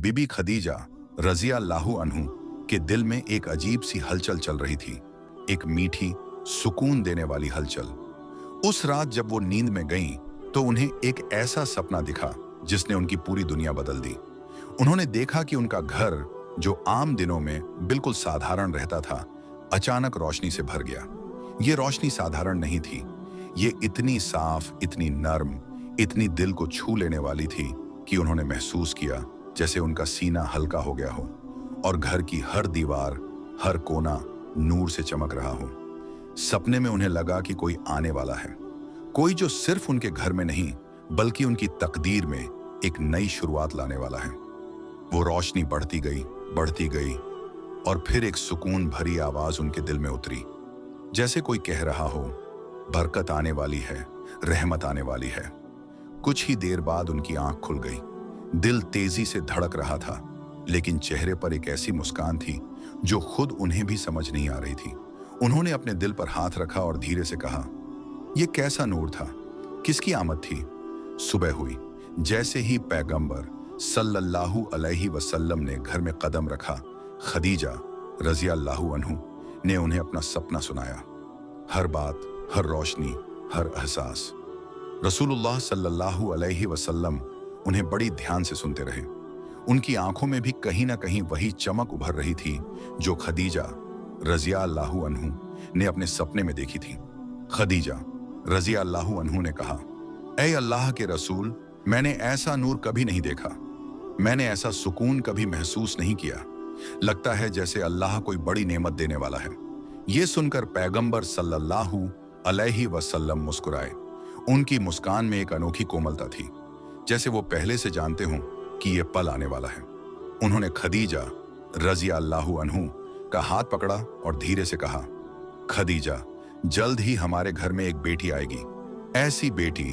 बीबी खदीजा रज़ियल्लाहु अन्हु के दिल में एक अजीब सी हलचल चल रही थी, एक मीठी, सुकून देने वाली हलचल। उस रात जब वो नींद में गईं, तो उन्हें एक ऐसा सपना दिखा जिसने उनकी पूरी दुनिया बदल दी। उन्होंने देखा कि उनका घर, जो आम दिनों में बिल्कुल साधारण रहता था, अचानक रोशनी से भर गया। ये रोशनी साधारण नहीं थी, ये इतनी साफ, इतनी नर्म, इतनी दिल को छू लेने वाली थी कि उन्होंने महसूस किया जैसे उनका सीना हल्का हो गया हो और घर की हर दीवार, हर कोना नूर से चमक रहा हो। सपने में उन्हें लगा कि कोई आने वाला है, कोई जो सिर्फ उनके घर में नहीं बल्कि उनकी तकदीर में एक नई शुरुआत लाने वाला है। वो रोशनी बढ़ती गई और फिर एक सुकून भरी आवाज उनके दिल में उतरी, जैसे कोई कह रहा हो, बरकत आने वाली है, रहमत आने वाली है। कुछ ही देर बाद उनकी आंख खुल गई। दिल तेजी से धड़क रहा था, लेकिन चेहरे पर एक ऐसी मुस्कान थी जो खुद उन्हें भी समझ नहीं आ रही थी। उन्होंने अपने दिल पर हाथ रखा और धीरे से कहा, यह कैसा नूर था, किसकी आमद थी? सुबह हुई। जैसे ही पैगंबर सल्लल्लाहु अलैहि वसल्लम ने घर में कदम रखा, खदीजा रज़ियल्लाहु अन्हु ने उन्हें अपना सपना सुनाया। हर बात, हर रोशनी, हर एहसास। रसूलुल्लाह सल्लल्लाहु अलैहि वसल्लम उन्हें बड़ी ध्यान से सुनते रहे। उनकी आंखों में भी कहीं ना कहीं वही चमक उभर रही थी जो खदीजा रज़ियल्लाहु अन्हु ने अपने सपने में देखी थी। खदीजा रज़ियल्लाहु अन्हु ने कहा, ऐ अल्लाह के रसूल, मैंने ऐसा नूर कभी नहीं देखा, मैंने ऐसा सुकून कभी महसूस नहीं किया। लगता है जैसे अल्लाह कोई बड़ी नेमत देने वाला है। ये सुनकर पैगंबर सल्लल्लाहु अलैहि वसल्लम मुस्कुराए। उनकी मुस्कान में एक अनोखी कोमलता थी, जैसे वो पहले से जानते हों कि ये पल आने वाला है। उन्होंने खदीजा रज़ियल्लाहु अन्हु का हाथ पकड़ा और धीरे से कहा, खदीजा, जल्द ही हमारे घर में एक बेटी आएगी, ऐसी बेटी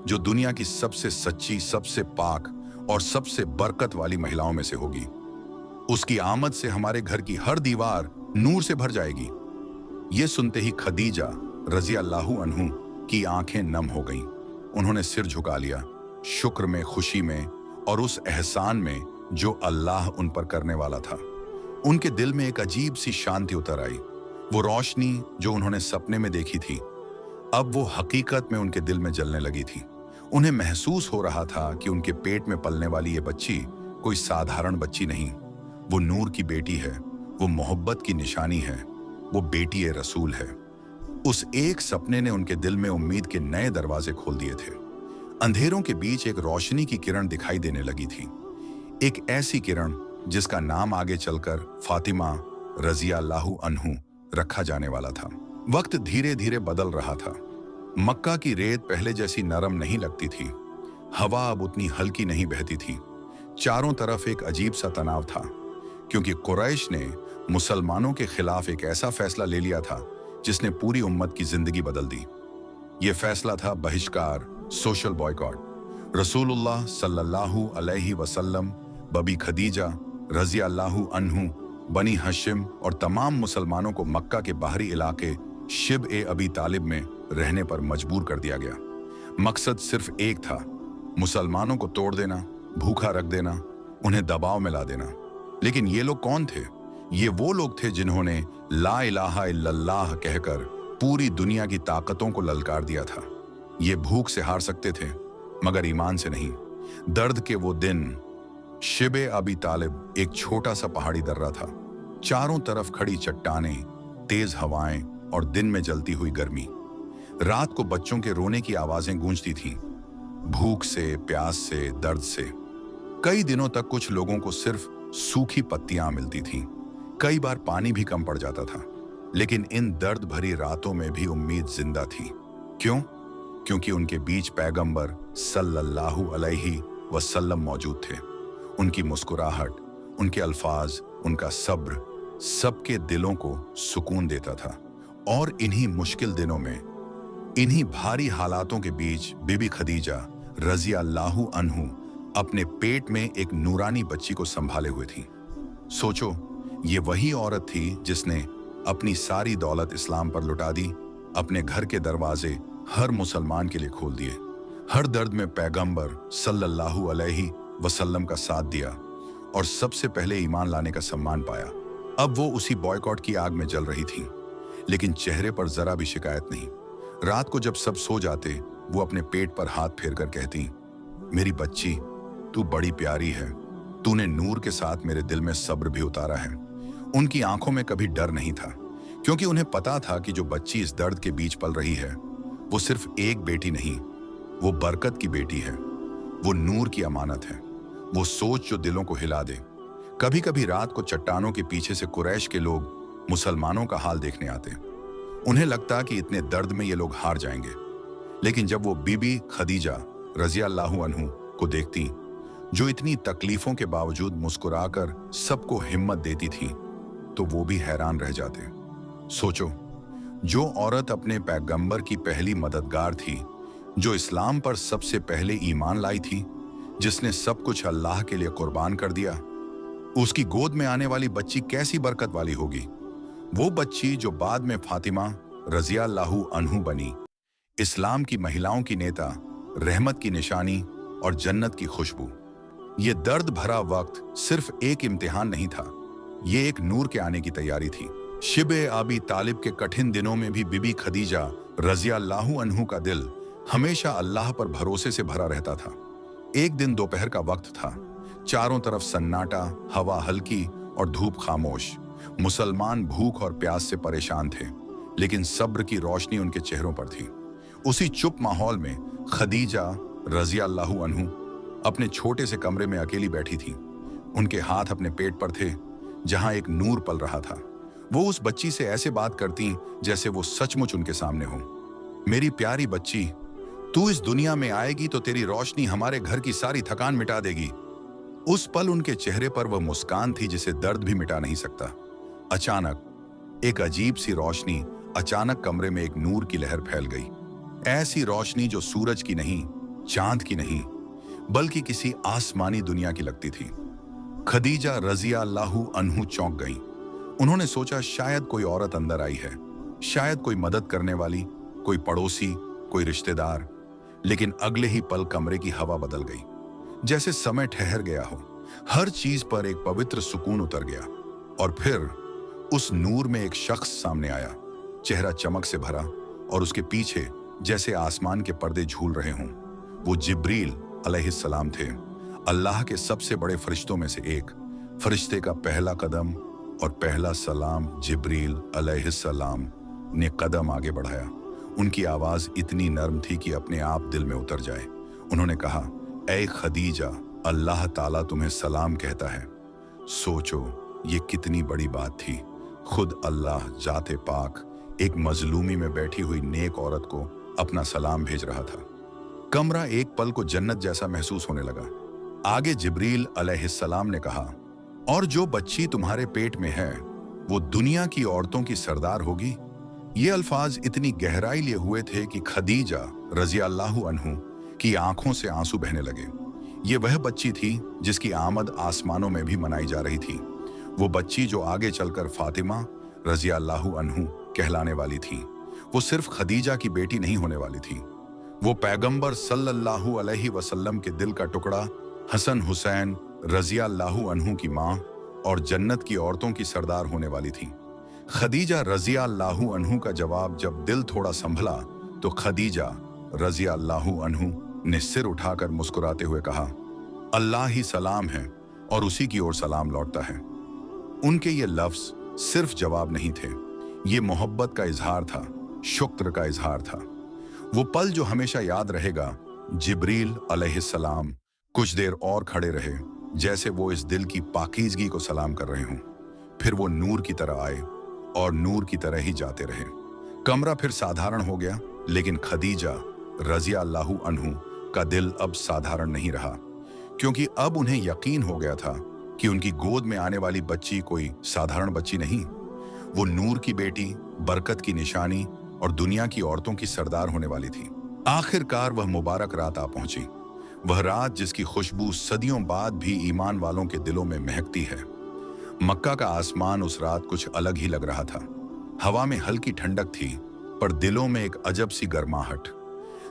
जो दुनिया की सबसे सच्ची, सबसे पाक और सबसे बरकत वाली महिलाओं में से होगी। उसकी आमद से हमारे घर की हर दीवार नूर से भर जाएगी। ये सुनते ही खदीजा रज़ियल्लाहु अन्हु की आंखें नम हो गईं। उन्होंने सिर झुका लिया, शुक्र में, खुशी में और उस एहसान में जो अल्लाह उन पर करने वाला था। उनके दिल में एक अजीब सी शांति उतर आई। वो रोशनी जो उन्होंने सपने में देखी थी, अब वो हकीकत में उनके दिल में जलने लगी थी। उन्हें महसूस हो रहा था कि उनके पेट में पलने वाली ये बच्ची कोई साधारण बच्ची नहीं, वो नूर की बेटी है, वो मोहब्बत की निशानी है, वो बेटी रसूल है। उस एक सपने ने उनके दिल में उम्मीद के नए दरवाजे खोल दिए थे। अंधेरों के बीच एक रोशनी की किरण दिखाई देने लगी थी, एक ऐसी किरण जिसका नाम आगे चलकर फातिमा रज़ियल्लाहु अन्हु रखा जाने वाला था। वक्त धीरे धीरे बदल रहा था। मक्का की रेत पहले जैसी नरम नहीं लगती थी, हवा अब उतनी हल्की नहीं बहती थी। चारों तरफ एक अजीब सा तनाव था, क्योंकि कुरैश ने मुसलमानों के खिलाफ एक ऐसा फैसला ले लिया था जिसने पूरी उम्मत की जिंदगी बदल दी। यह फैसला था बहिष्कार, सोशल बॉयकॉट। रसूलुल्लाह सल्लल्लाहु अलैहि वसल्लम, बबी खदीजा रज़ियल्लाहु अन्हु, बनी हशिम और तमाम मुसलमानों को मक्का के बाहरी इलाके शिब ए अबी तालिब में रहने पर मजबूर कर दिया गया। मकसद सिर्फ एक था, मुसलमानों को तोड़ देना, भूखा रख देना, उन्हें दबाव में ला देना। लेकिन ये लोग कौन थे? ये वो लोग थे जिन्होंने ला इलाहा इल्लल्लाह कहकर पूरी दुनिया की ताकतों को ललकार दिया था। ये भूख से हार सकते थे, मगर ईमान से नहीं। दर्द के वो दिन। शिबे अबी तालिब एक छोटा सा पहाड़ी दर्रा था। चारों तरफ खड़ी चट्टानें, तेज हवाएं और दिन में जलती हुई गर्मी। रात को बच्चों के रोने की आवाजें गूंजती थीं, भूख से, प्यास से, दर्द से। कई दिनों तक कुछ लोगों को सिर्फ सूखी पत्तियां मिलती थीं, कई बार पानी भी कम पड़ जाता था। लेकिन इन दर्द भरी रातों में भी उम्मीद जिंदा थी। क्यों? क्योंकि उनके बीच पैगंबर सल्लल्लाहु अलैहि वसल्लम मौजूद थे। उनकी मुस्कुराहट, उनके अल्फाज, उनका सब्र सबके दिलों को सुकून देता था। और इन्हीं मुश्किल दिनों में, इन्हीं भारी हालातों के बीच बीबी खदीजा रज़ियल्लाहु अन्हु अपने पेट में एक नूरानी बच्ची को संभाले हुए थी। सोचो, ये वही औरत थी जिसने अपनी सारी दौलत इस्लाम पर लुटा दी, अपने घर के दरवाजे हर मुसलमान के लिए खोल दिए, हर दर्द में पैगंबर सल्लल्लाहु अलैहि वसल्लम का साथ दिया और सबसे पहले ईमान लाने का सम्मान पाया। अब वो उसी बॉयकॉट की आग में जल रही थी, लेकिन चेहरे पर जरा भी शिकायत नहीं। रात को जब सब सो जाते, वो अपने पेट पर हाथ फेर कर कहती, मेरी बच्ची, तू बड़ी प्यारी है, तूने नूर के साथ मेरे दिल में सब्र भी उतारा है। उनकी आंखों में कभी डर नहीं था, क्योंकि उन्हें पता था कि जो बच्ची इस दर्द के बीच पल रही है, वो सिर्फ एक बेटी नहीं, वो बरकत की बेटी है, वो नूर की अमानत है, वो सोच जो दिलों को हिला दे। कभी कभी रात को चट्टानों के पीछे से कुरैश के लोग मुसलमानों का हाल देखने आते। उन्हें लगता कि इतने दर्द में ये लोग हार जाएंगे, लेकिन जब वो बीबी खदीजा रज़ी अल्लाहु अन्हु को देखती, जो इतनी तकलीफों के बावजूद मुस्कुराकर सबको हिम्मत देती थी, तो वो भी हैरान रह जाते। सोचो, जो औरत अपने पैगंबर की पहली मददगार थी, जो इस्लाम पर सबसे पहले ईमान लाई थी, जिसने सब कुछ अल्लाह के लिए कुर्बान कर दिया, उसकी गोद में आने वाली बच्ची कैसी बरकत वाली होगी। वो बच्ची जो बाद में फातिमा रज़ी अल्लाहु अन्हु बनी, इस्लाम की महिलाओं की नेता, रहमत की निशानी और जन्नत की खुशबू। ये दर्द भरा वक्त सिर्फ एक इम्तिहान नहीं था, ये एक नूर के आने की तैयारी थी। शिबे आबी तालिब के कठिन दिनों में भी बीबी खदीजा रज़ी अल्लाहु अन्हु का दिल हमेशा अल्लाह पर भरोसे से भरा रहता था। एक दिन दोपहर का वक्त था, चारों तरफ सन्नाटा, हवा हल्की और धूप खामोश। मुसलमान भूख और प्यास से परेशान थे, लेकिन सब्र की रोशनी उनके चेहरों पर थी। उसी चुप माहौल में खदीजा रज़ी अल्लाहु अन्हु अपने छोटे से कमरे में अकेली बैठी थी। उनके हाथ अपने पेट पर थे, जहां एक नूर पल रहा था। वो उस बच्ची से ऐसे बात करती जैसे वो सचमुच उनके सामने हो। मेरी प्यारी बच्ची, तू इस दुनिया में आएगी तो तेरी रोशनी हमारे घर की सारी थकान मिटा देगी। उस पल उनके चेहरे पर वह मुस्कान थी जिसे दर्द भी मिटा नहीं सकता। अचानक एक अजीब सी रोशनी, अचानक कमरे में एक नूर की लहर फैल गई। ऐसी रोशनी जो सूरज की नहीं, चांद की नहीं, बल्कि किसी आसमानी दुनिया की लगती थी। खदीजा रज़ी अल्लाहु अन्हु चौंक गईं। उन्होंने सोचा शायद कोई औरत अंदर आई है, शायद कोई मदद करने वाली, कोई पड़ोसी, कोई रिश्तेदार। लेकिन अगले ही पल कमरे की हवा बदल गई, जैसे समय ठहर गया हो। हर चीज पर एक पवित्र सुकून उतर गया। और फिर उस नूर में एक शख्स सामने आया, चेहरा चमक से भरा, और उसके पीछे जैसे आसमान के पर्दे झूल रहे हों। वो जिब्रील अलैहिस्सलाम थे, अल्लाह के सबसे बड़े फरिश्तों में से एक। फरिश्ते का पहला कदम और पहला सलाम जिब्रील अलैहिस्सलाम ने कदम आगे बढ़ाया। उनकी आवाज इतनी नर्म थी कि अपने आप दिल में उतर जाए। उन्होंने कहा, ऐ खदीजा, अल्लाह ताला तुम्हें सलाम कहता है। सोचो, ये कितनी बड़ी बात थी। खुद अल्लाह जाते पाक एक मजलूमी में बैठी हुई नेक औरत को अपना सलाम भेज रहा था। कमरा एक पल को जन्नत जैसा महसूस होने लगा। आगे जिब्रील अलैहिस्सलाम ने कहा, और जो बच्ची तुम्हारे पेट में है वो दुनिया की औरतों की सरदार होगी। ये अल्फाज इतनी गहराई लिए हुए थे कि खदीजा रज़ी अल्लाहु अन्हु की आंखों से आंसू बहने लगे। ये वह बच्ची थी जिसकी आमद आसमानों में भी मनाई जा रही थी। वो बच्ची जो आगे चलकर फातिमा रज़ी अल्लाहु अन्हु कहलाने वाली थी। वो सिर्फ खदीजा की बेटी नहीं होने वाली थी, वो पैगंबर सल्लल्लाहु अलैहि वसल्लम के दिल का टुकड़ा हसन हुसैन रज़ी अल्लाहु अन्हु की माँ और जन्नत की औरतों की सरदार होने वाली थी। खदीजा रज़ी अल्लाहु अन्हु का जवाब जब दिल थोड़ा संभला तो खदीजा रज़ी अल्लाहु अन्हु ने सिर उठाकर मुस्कुराते हुए कहा, अल्लाह ही सलाम है और उसी की ओर सलाम लौटता है। उनके ये लफ्ज सिर्फ जवाब नहीं थे, ये मोहब्बत का इजहार था, शुक्र का इजहार था। वो पल जो हमेशा याद रहेगा। जिब्रील अलैहिस्सलाम कुछ देर और खड़े रहे, जैसे वो इस दिल की पाकीज़गी को सलाम कर रहे हों। फिर वो नूर की तरह आए और नूर की तरह ही जाते रहे। कमरा फिर साधारण हो गया, लेकिन खदीजा रज़ी अल्लाहु अन्हु का दिल अब साधारण नहीं रहा, क्योंकि अब उन्हें यकीन हो गया था कि उनकी गोद में आने वाली बच्ची कोई साधारण बच्ची नहीं, वो नूर की बेटी, बरकत की निशानी और दुनिया की औरतों की सरदार होने वाली थी। आखिरकार वह मुबारक रात आ पहुंची, वह रात जिसकी खुशबू सदियों बाद भी ईमान वालों के दिलों में महकती है। मक्का का आसमान उस रात कुछ अलग ही लग रहा था। हवा में हल्की ठंडक थी, पर दिलों में एक अजब सी गर्माहट।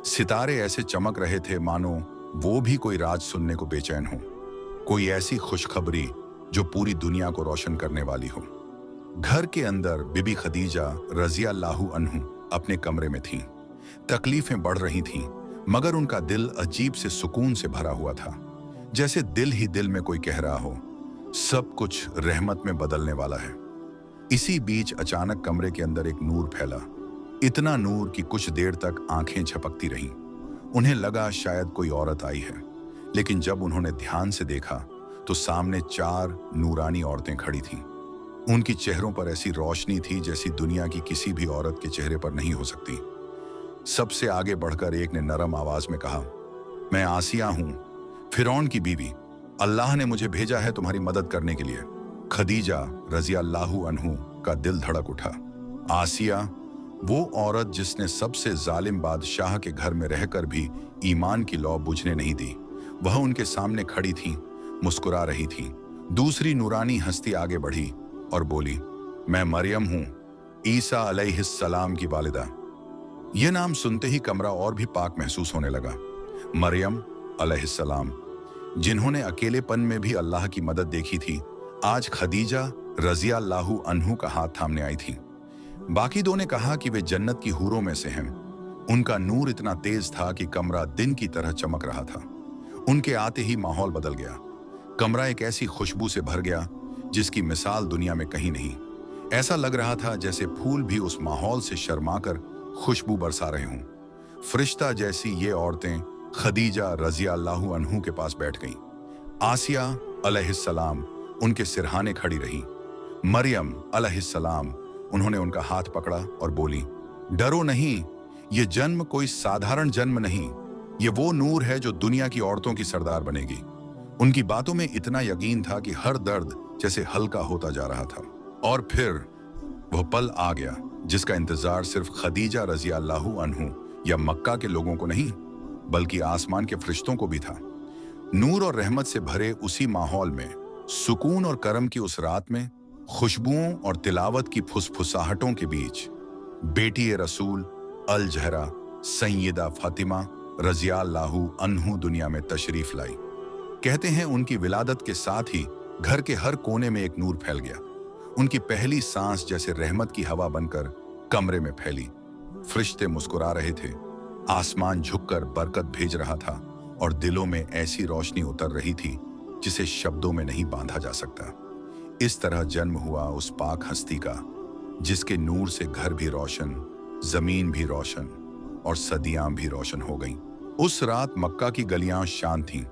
सितारे ऐसे चमक रहे थे मानो वो भी कोई राज सुनने को बेचैन हो। कोई ऐसी खुशखबरी जो पूरी दुनिया को रोशन करने वाली हो। घर के अंदर बीबी खदीजा रज़ियल्लाहु अन्हु अपने कमरे में थीं। तकलीफें बढ़ रही थीं, मगर उनका दिल अजीब से सुकून से भरा हुआ था, जैसे दिल ही दिल में कोई कह रहा हो, सब कुछ रहमत में बदलने वाला है। इसी बीच अचानक कमरे के अंदर एक नूर फैला, इतना नूर कि कुछ देर तक आंखें झपकती रहीं। उन्हें लगा शायद कोई औरत आई है, लेकिन जब उन्होंने ध्यान से देखा तो सामने 4 नूरानी औरतें खड़ी थीं। उनकी चेहरों पर ऐसी रोशनी थी जैसी दुनिया की किसी भी औरत के चेहरे पर नहीं हो सकती। सबसे आगे बढ़कर एक ने नरम आवाज में कहा, मैं आसिया हूं, फिरौन की बीवी। अल्लाह ने मुझे भेजा है तुम्हारी मदद करने के लिए। खदीजा रज़ियल्लाहु अन्हु का दिल धड़क उठा। आसिया, वो औरत जिसने सबसे जालिम बादशाह के घर में रहकर भी ईमान की लौ बुझने नहीं दी, वह उनके सामने खड़ी थी, मुस्कुरा रही थी। दूसरी नूरानी हस्ती आगे बढ़ी और बोली, मैं मरियम हूं, ईसा अलैहिस्सलाम की वालिदा। यह नाम सुनते ही कमरा और भी पाक महसूस होने लगा। मरियम अलैहिस्सलाम, जिन्होंने अकेलेपन में भी अल्लाह की मदद देखी थी, आज खदीजा रज़ियल्लाहु अन्हु का हाथ थामने आई थी। बाकी 2 ने कहा कि वे जन्नत की हूरों में से हैं। उनका नूर इतना तेज था कि कमरा दिन की तरह चमक रहा था। उनके आते ही माहौल बदल गया। कमरा एक ऐसी खुशबू से भर गया जिसकी मिसाल दुनिया में कहीं नहीं। ऐसा लग रहा था जैसे फूल भी उस माहौल से शर्माकर खुशबू बरसा रहे हों। फरिश्ता जैसी ये औरतें खदीजा रज़ियल्लाहु अन्हु के पास बैठ गईं। आसिया अलैहिस्सलाम उनके सिरहाने खड़ी रही। मरियम अलैहिस्सलाम, उन्होंने उनका हाथ पकड़ा और बोली, डरो नहीं, ये जन्म कोई साधारण जन्म नहीं, ये वो नूर है जो दुनिया की औरतों की सरदार बनेगी। उनकी बातों में इतना यकीन था कि हर दर्द जैसे हल्का होता जा रहा था। और फिर वह पल आ गया जिसका इंतजार सिर्फ खदीजा रज़ियल्लाहु अन्हु या मक्का के लोगों को नहीं, बल्कि आसमान के फरिश्तों को भी था। नूर और रहमत से भरे उसी माहौल में, सुकून और करम की उस रात में, खुशबुओं और तिलावत की फुसफुसाहटों के बीच बेटी रसूल अल जहरा सैयदा फातिमा रज़ियल्लाहु अन्हु दुनिया में तशरीफ लाई। कहते हैं उनकी विलादत के साथ ही घर के हर कोने में एक नूर फैल गया। उनकी पहली सांस जैसे रहमत की हवा बनकर कमरे में फैली। फरिश्ते मुस्कुरा रहे थे, आसमान झुककर बरकत भेज रहा था और दिलों में ऐसी रोशनी उतर रही थी जिसे शब्दों में नहीं बांधा जा सकता। इस तरह जन्म हुआ उस पाक हस्ती का जिसके नूर से घर भी रोशन, जमीन भी रोशन और सदियां भी रोशन हो गईं। उस रात मक्का की गलियां शांत थीं,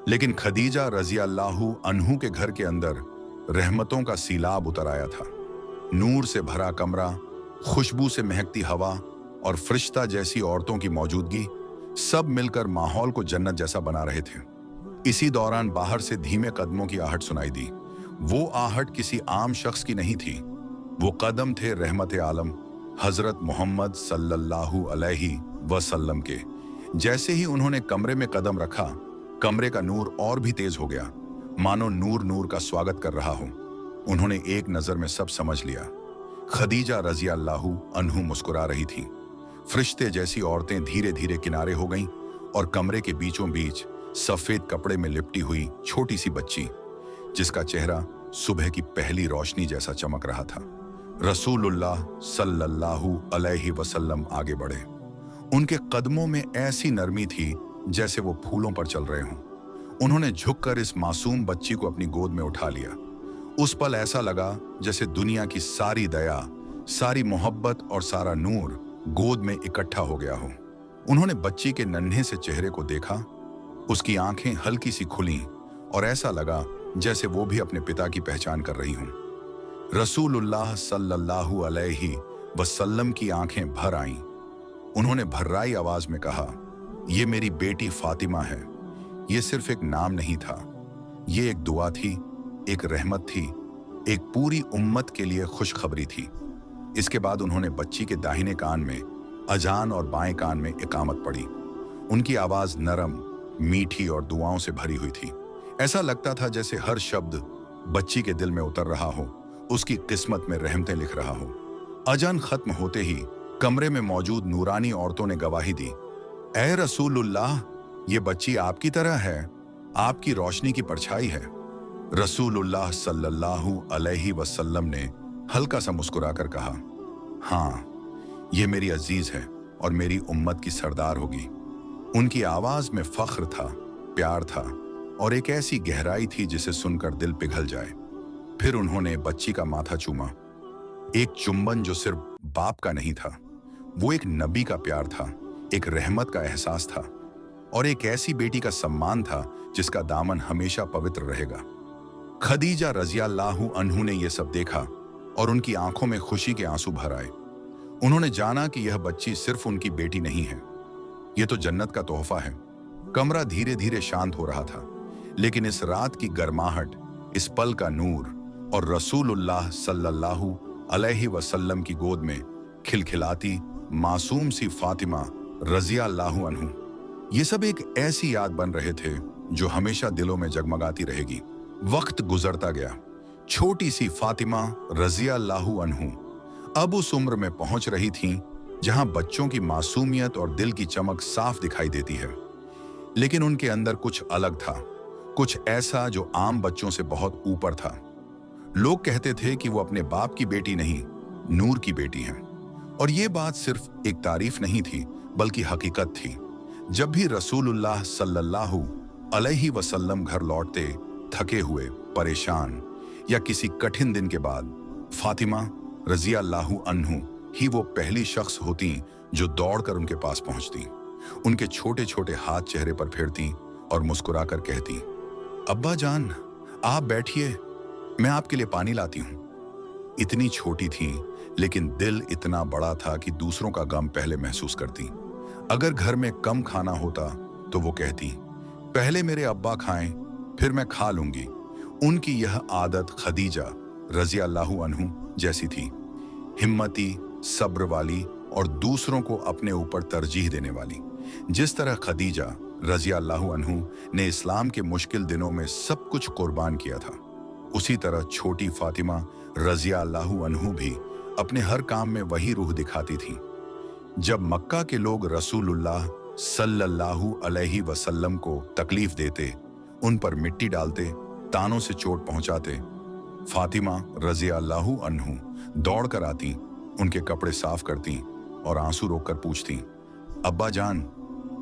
लेकिन खदीजा रज़ियल्लाहु अन्हु के घर के अंदर रहमतों का सीलाब उतर आया था। नूर से भरा कमरा, खुशबू से महकती हवा और फरिश्ता जैसी औरतों की मौजूदगी, सब मिलकर माहौल को जन्नत जैसा बना रहे थे। इसी दौरान बाहर से धीमे कदमों की आहट सुनाई दी। वो आहट किसी आम शख्स की नहीं थी, वो कदम थे रहमत आलम हजरत मोहम्मद सल्लल्लाहु अलैहि वसल्लम के। जैसे ही उन्होंने कमरे में कदम रखा, कमरे का नूर और भी तेज हो गया, मानो नूर नूर का स्वागत कर रहा हो। उन्होंने एक नजर में सब समझ लिया। खदीजा रज़ियल्लाहु अन्हु मुस्कुरा रही थी। फरिश्ते जैसी औरतें धीरे धीरे किनारे हो गईं और कमरे के बीचों बीच सफेद कपड़े में लिपटी हुई छोटी सी बच्ची, जिसका चेहरा सुबह की पहली रोशनी जैसा चमक रहा था। रसूलुल्लाह सल्लल्लाहु अलैहि वसल्लम आगे बढ़े। उनके कदमों में ऐसी नरमी थी जैसे वो फूलों पर चल रहे हों। उन्होंने झुककर इस मासूम बच्ची को अपनी गोद में उठा लिया। उस पल ऐसा लगा जैसे दुनिया की सारी दया, सारी मोहब्बत और सारा नूर गोद में इकट्ठा हो गया हो। उन्होंने बच्ची के नन्हे से चेहरे को देखा, उसकी आंखें हल्की सी खुलीं और ऐसा लगा जैसे वो भी अपने पिता की पहचान कर रही हों। रसूलुल्लाह सल्लल्लाहु अलैहि वसल्लम की आंखें भर आईं। उन्होंने भर्राई आवाज में कहा, ये मेरी बेटी फातिमा है। ये सिर्फ एक नाम नहीं था, ये एक दुआ थी, एक रहमत थी, एक पूरी उम्मत के लिए खुशखबरी थी। इसके बाद उन्होंने बच्ची के दाहिने कान में अजान और बाएं कान में इकामत पढ़ी। उनकी आवाज नरम, मीठी और दुआओं से भरी हुई थी। ऐसा लगता था जैसे हर शब्द बच्ची के दिल में उतर रहा हो, उसकी किस्मत में रहमतें लिख रहा हो। अजान खत्म होते ही कमरे में मौजूद नूरानी औरतों ने गवाही दी, ए रसूलुल्लाह, ये बच्ची आपकी तरह है। आपकी रोशनी की परछाई है। रसूलुल्लाह सल्लल्लाहु अलैहि वसल्लम ने हल्का सा मुस्कुराकर कहा, हाँ, ये मेरी अजीज है और मेरी उम्मत की सरदार होगी। उनकी आवाज में फख्र था, प्यार था और एक ऐसी गहराई थी जिसे सुनकर दिल पिघल जाए। फिर उन्होंने बच्ची का माथा चूमा, एक चुंबन जो सिर्फ बाप का नहीं था, वो एक नबी का प्यार था, एक रहमत का एहसास था और एक ऐसी बेटी का सम्मान था जिसका दामन हमेशा पवित्र रहेगा। खदीजा रज़ियल्लाहु अन्हु ने यह सब देखा और उनकी आंखों में खुशी के आंसू भर आए। उन्होंने जाना कि यह बच्ची सिर्फ उनकी बेटी नहीं है, यह तो जन्नत का तोहफा है। कमरा धीरे धीरे शांत हो रहा था, लेकिन इस रात की गर्माहट, इस पल का नूर और रसूलुल्लाह सल्लल्लाहु अलैहि वसल्लम की गोद में खिलखिलाती मासूम सी फातिमा रज़ियल्लाहु अन्हु, ये सब एक ऐसी याद बन रहे थे जो हमेशा दिलों में जगमगाती रहेगी। वक्त गुजरता गया। छोटी सी फातिमा रज़ियल्लाहु अन्हु अब उस उम्र में पहुंच रही थीं जहां बच्चों की मासूमियत और दिल की चमक साफ दिखाई देती है, लेकिन उनके अंदर कुछ अलग था, कुछ ऐसा जो आम बच्चों से बहुत ऊपर था। लोग कहते थे कि वो अपने बाप की बेटी नहीं, नूर की बेटी हैं, और ये बात सिर्फ एक तारीफ नहीं थी बल्कि हकीकत थी। जब भी रसूलुल्लाह सल्लल्लाहु अलैहि वसल्लम घर लौटते, थके हुए, परेशान या किसी कठिन दिन के बाद, फातिमा रज़ियल्लाहु अन्हु ही वो पहली शख्स होती जो दौड़कर उनके पास पहुंचती, उनके छोटे छोटे हाथ चेहरे पर फेरती और मुस्कुराकर कहती, अब्बा जान, आप बैठिए, मैं आपके लिए पानी लाती हूं। इतनी छोटी थी लेकिन दिल इतना बड़ा था कि दूसरों का गम पहले महसूस करती। अगर घर में कम खाना होता तो वो कहती, पहले मेरे अब्बा खाएं, फिर मैं खा लूंगी। उनकी यह आदत खदीजा रज़ियल्लाहु अन्हु जैसी थी, हिम्मती, सब्र वाली और दूसरों को अपने ऊपर तरजीह देने वाली। जिस तरह खदीजा रज़ियल्लाहु अन्हु ने इस्लाम के मुश्किल दिनों में सब कुछ कुर्बान किया था, उसी तरह छोटी फातिमा रज़ियल्लाहु अन्हु भी अपने हर काम में वही रूह दिखाती थी। जब मक्का के लोग रसूलुल्लाह सल्लल्लाहु अलैहि वसल्लम को तकलीफ देते, उन पर मिट्टी डालते, तानों से चोट पहुंचाते, फातिमा रज़ियल्लाहु अन्हु दौड़कर आती, उनके कपड़े साफ करती और आंसू रोककर पूछती, अब्बा जान,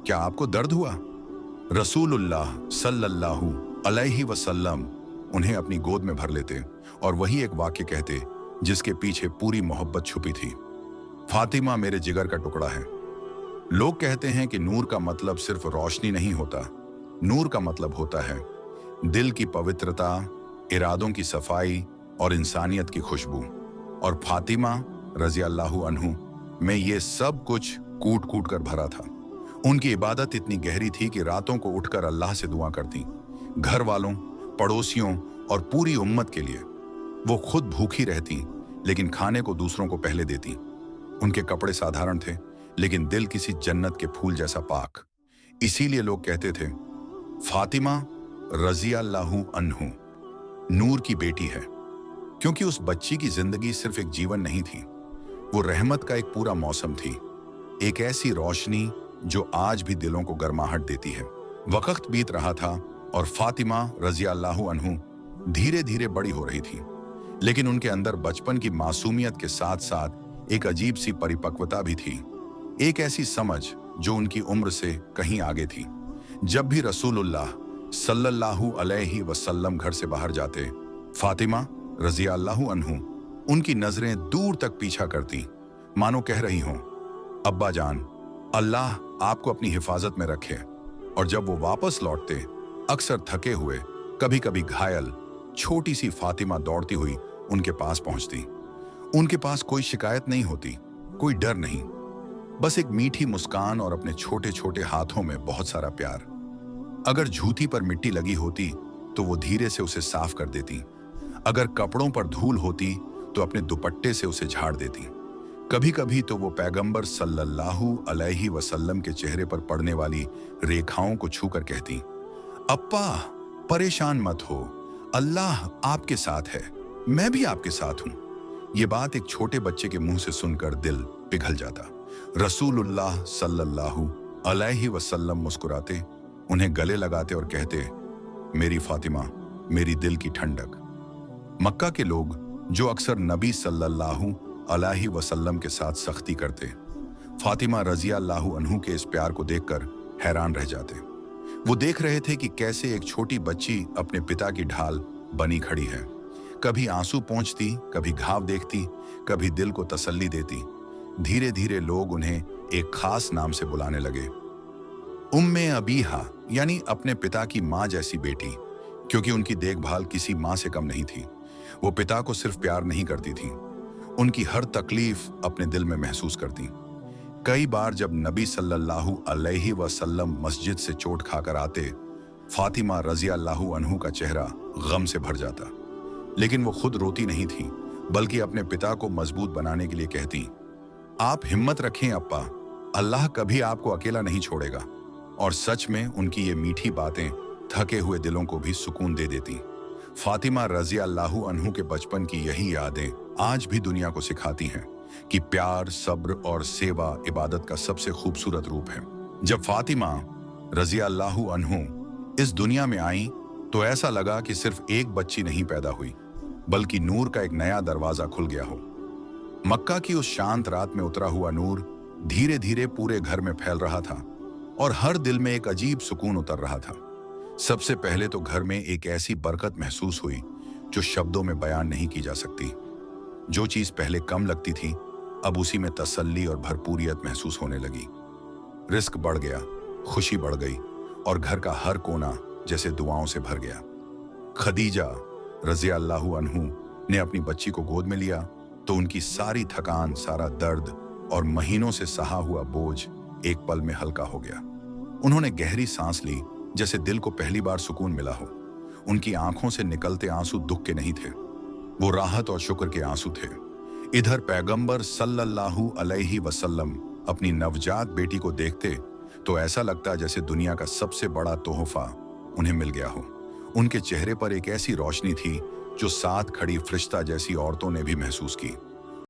क्या आपको दर्द हुआ? रसूलुल्लाह सल्लल्लाहु अलैहि वसल्लम उन्हें अपनी गोद में भर लेते और वही एक वाक्य कहते जिसके पीछे पूरी मोहब्बत छुपी थी, फातिमा मेरे जिगर का टुकड़ा है। लोग कहते हैं कि नूर का मतलब सिर्फ रोशनी नहीं होता, नूर का मतलब होता है दिल की पवित्रता, इरादों की सफाई और इंसानियत की खुशबू। और फातिमा रज़ियल्लाहु अन्हु में ये सब कुछ कूट कूट कर भरा था। उनकी इबादत इतनी गहरी थी कि रातों को उठकर अल्लाह से दुआ करती, घर वालों, पड़ोसियों और पूरी उम्मत के लिए। वो खुद भूखी रहती लेकिन खाने को दूसरों को पहले देती। उनके कपड़े साधारण थे लेकिन दिल किसी जन्नत के फूल जैसा पाक। इसीलिए लोग कहते थे, फातिमा रज़ियल्लाहु अन्हु नूर की बेटी है, क्योंकि उस बच्ची की जिंदगी सिर्फ एक जीवन नहीं थी, वो रहमत का एक पूरा मौसम थी, एक ऐसी रोशनी जो आज भी दिलों को गर्माहट देती है। वक्त बीत रहा था और फातिमा रज़ियल्लाहु अन्हु धीरे धीरे बड़ी हो रही थी, लेकिन उनके अंदर बचपन की मासूमियत के साथ साथ एक अजीब सी परिपक्वता भी थी, एक ऐसी समझ जो उनकी उम्र से कहीं आगे थी। जब भी रसूलुल्लाह सल्लल्लाहु अलैहि वसल्लम घर से बाहर जाते, फातिमा रज़ियल्लाहु अन्हु उनकी नजरें दूर तक पीछा करती, मानो कह रही हों, अब्बा जान, अल्लाह आपको अपनी हिफाजत में रखे। और जब वो वापस लौटते, अक्सर थके हुए, कभी कभी घायल, छोटी सी फातिमा दौड़ती हुई उनके पास पहुंचती। उनके पास कोई शिकायत नहीं होती, कोई डर नहीं, बस एक मीठी मुस्कान और अपने छोटे छोटे हाथों में बहुत सारा प्यार। अगर जूती पर मिट्टी लगी होती तो वो धीरे से उसे साफ कर देती, अगर कपड़ों पर धूल होती तो अपने दुपट्टे से उसे झाड़ देती। कभी कभी तो वो पैगंबर सल्लल्लाहु अलैहि वसल्लम के चेहरे पर पड़ने वाली रेखाओं को छूकर कहती, अप्पा परेशान मत हो, अल्लाह आपके साथ है, मैं भी आपके साथ हूं। ये बात एक छोटे बच्चे के मुंह से सुनकर दिल पिघल जाता। रसूलुल्लाह सल्लल्लाहु अलैहि वसल्लम मुस्कुराते, उन्हें गले लगाते और कहते, मेरी फातिमा, मेरी दिल की ठंडक। मक्का के लोग, जो अक्सर नबी सल्लल्लाहु अलैहि वसल्लम के साथ सख्ती करते, फातिमा रज़ी अल्लाहु अन्हु के इस प्यार को देखकर हैरान रह जाते। वो देख रहे थे कि कैसे एक छोटी बच्ची अपने पिता की ढाल बनी खड़ी है। कभी आंसू पोंछती, कभी घाव देखती, कभी दिल को तसल्ली देती। धीरे धीरे लोग उन्हें एक खास नाम से बुलाने लगे, उम्मे अबीहा, यानी अपने पिता की माँ जैसी बेटी, क्योंकि उनकी देखभाल किसी माँ से कम नहीं थी। वो पिता को सिर्फ प्यार नहीं करती थी, उनकी हर तकलीफ अपने दिल में महसूस करती। कई बार जब नबी सल्लल्लाहु अलैहि वसल्लम मस्जिद से चोट खाकर आते, फातिमा रज़ी अल्लाहु अन्हु का चेहरा गम से भर जाता, लेकिन वो खुद रोती नहीं थी, बल्कि अपने पिता को मजबूत बनाने के लिए कहती, आप हिम्मत रखें अप्पा, अल्लाह कभी आपको अकेला नहीं छोड़ेगा। और सच में उनकी ये मीठी बातें थके हुए दिलों को भी सुकून दे देती। फातिमा रज़ी अल्लाहु अन्हु के बचपन की यही यादें आज भी दुनिया को सिखाती हैं कि प्यार, सब्र और सेवा इबादत का सबसे खूबसूरत रूप है। जब फातिमा रज़ी अल्लाहु अन्हु इस दुनिया में आई तो ऐसा लगा कि सिर्फ एक बच्ची नहीं पैदा हुई, बल्कि नूर का एक नया दरवाजा खुल गया हो। मक्का की उस शांत रात में उतरा हुआ नूर धीरे धीरे पूरे घर में फैल रहा था और हर दिल में एक अजीब सुकून उतर रहा था। सबसे पहले तो घर में एक ऐसी बरकत महसूस हुई जो शब्दों में बयान नहीं की जा सकती। जो चीज पहले कम लगती थी, अब उसी में तसल्ली और भरपूरियत महसूस होने लगी। रिस्क बढ़ गया, खुशी बढ़ गई और घर का हर कोना जैसे दुआओं से भर गया। खदीजा रज़ी अल्लाहु अन्हु ने अपनी बच्ची को गोद में लिया तो उनकी सारी थकान, सारा दर्द और महीनों से सहा हुआ बोझ एक पल में हल्का हो गया। उन्होंने गहरी सांस ली, जैसे दिल को पहली बार सुकून मिला हो। उनकी आंखों से निकलते आंसू दुख के नहीं थे, वो राहत और शुक्र के आंसू थे। इधर पैगंबर सल्लल्लाहु अलैहि वसल्लम अपनी नवजात बेटी को देखते तो ऐसा लगता जैसे दुनिया का सबसे बड़ा तोहफा उन्हें मिल गया हो। उनके चेहरे पर एक ऐसी रोशनी थी जो साथ खड़ी फरिश्ता जैसी औरतों ने भी महसूस की।